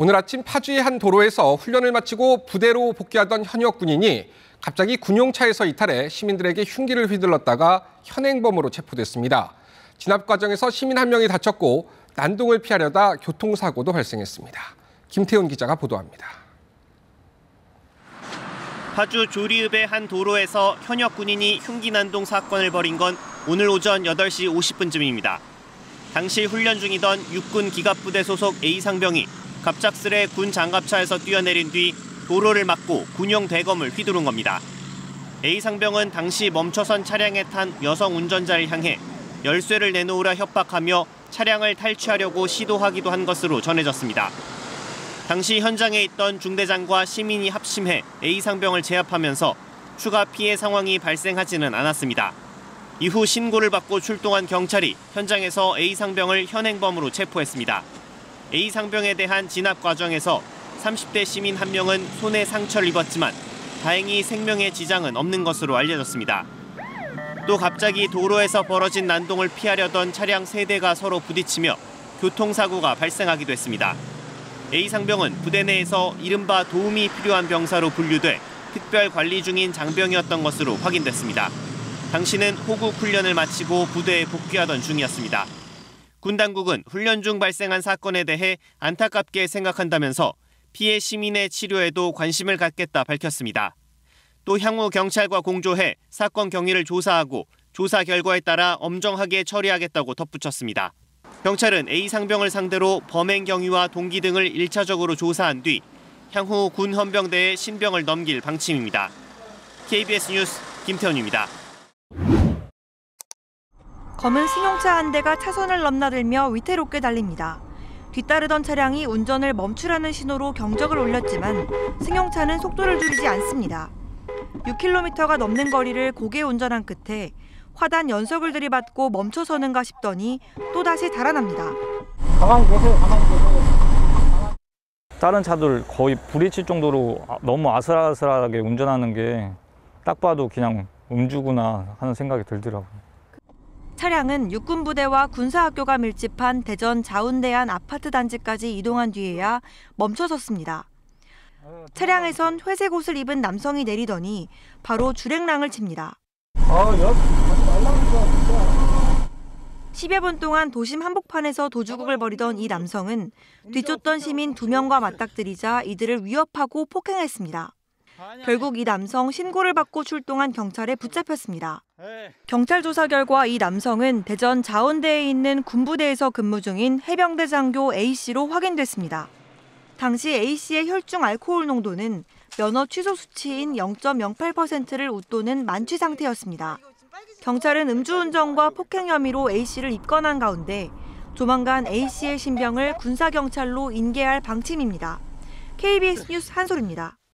오늘 아침 파주의 한 도로에서 훈련을 마치고 부대로 복귀하던 현역 군인이 갑자기 군용차에서 이탈해 시민들에게 흉기를 휘둘렀다가 현행범으로 체포됐습니다. 진압 과정에서 시민 한 명이 다쳤고 난동을 피하려다 교통사고도 발생했습니다. 김태훈 기자가 보도합니다. 파주 조리읍의 한 도로에서 현역 군인이 흉기 난동 사건을 벌인 건 오늘 오전 8시 50분쯤입니다. 당시 훈련 중이던 육군 기갑부대 소속 A상병이 갑작스레 군 장갑차에서 뛰어내린 뒤 도로를 막고 군용 대검을 휘두른 겁니다. A상병은 당시 멈춰선 차량에 탄 여성 운전자를 향해 열쇠를 내놓으라 협박하며 차량을 탈취하려고 시도하기도 한 것으로 전해졌습니다. 당시 현장에 있던 중대장과 시민이 합심해 A상병을 제압하면서 추가 피해 상황이 발생하지는 않았습니다. 이후 신고를 받고 출동한 경찰이 현장에서 A상병을 현행범으로 체포했습니다. A상병에 대한 진압 과정에서 30대 시민 한 명은 손에 상처를 입었지만 다행히 생명에 지장은 없는 것으로 알려졌습니다. 또 갑자기 도로에서 벌어진 난동을 피하려던 차량 3대가 서로 부딪히며 교통사고가 발생하기도 했습니다. A상병은 부대 내에서 이른바 도움이 필요한 병사로 분류돼 특별 관리 중인 장병이었던 것으로 확인됐습니다. 당시는 호국 훈련을 마치고 부대에 복귀하던 중이었습니다. 군 당국은 훈련 중 발생한 사건에 대해 안타깝게 생각한다면서 피해 시민의 치료에도 관심을 갖겠다 밝혔습니다. 또 향후 경찰과 공조해 사건 경위를 조사하고 조사 결과에 따라 엄정하게 처리하겠다고 덧붙였습니다. 경찰은 A상병을 상대로 범행 경위와 동기 등을 1차적으로 조사한 뒤 향후 군 헌병대에 신병을 넘길 방침입니다. KBS 뉴스 김태훈입니다. 검은 승용차 한 대가 차선을 넘나들며 위태롭게 달립니다. 뒤따르던 차량이 운전을 멈추라는 신호로 경적을 울렸지만 승용차는 속도를 줄이지 않습니다. 6km가 넘는 거리를 고개 운전한 끝에 화단 연석을 들이받고 멈춰서는가 싶더니 또다시 달아납니다. 가만히 계세요, 가만히 계세요. 다른 차들 거의 부딪힐 정도로 너무 아슬아슬하게 운전하는 게 딱 봐도 그냥 음주구나 하는 생각이 들더라고요. 차량은 육군부대와 군사학교가 밀집한 대전 자운대안 아파트 단지까지 이동한 뒤에야 멈춰섰습니다. 차량에선 회색 옷을 입은 남성이 내리더니 바로 주행랑을 칩니다. 10여 분 동안 도심 한복판에서 도주국을 벌이던 이 남성은 뒤쫓던 시민 2명과 맞닥뜨리자 이들을 위협하고 폭행했습니다. 결국 이 남성 신고를 받고 출동한 경찰에 붙잡혔습니다. 경찰 조사 결과 이 남성은 대전 자운대에 있는 군부대에서 근무 중인 해병대 장교 A씨로 확인됐습니다. 당시 A씨의 혈중 알코올 농도는 면허 취소 수치인 0.08%를 웃도는 만취 상태였습니다. 경찰은 음주운전과 폭행 혐의로 A씨를 입건한 가운데 조만간 A씨의 신병을 군사경찰로 인계할 방침입니다. KBS 뉴스 한솔입니다.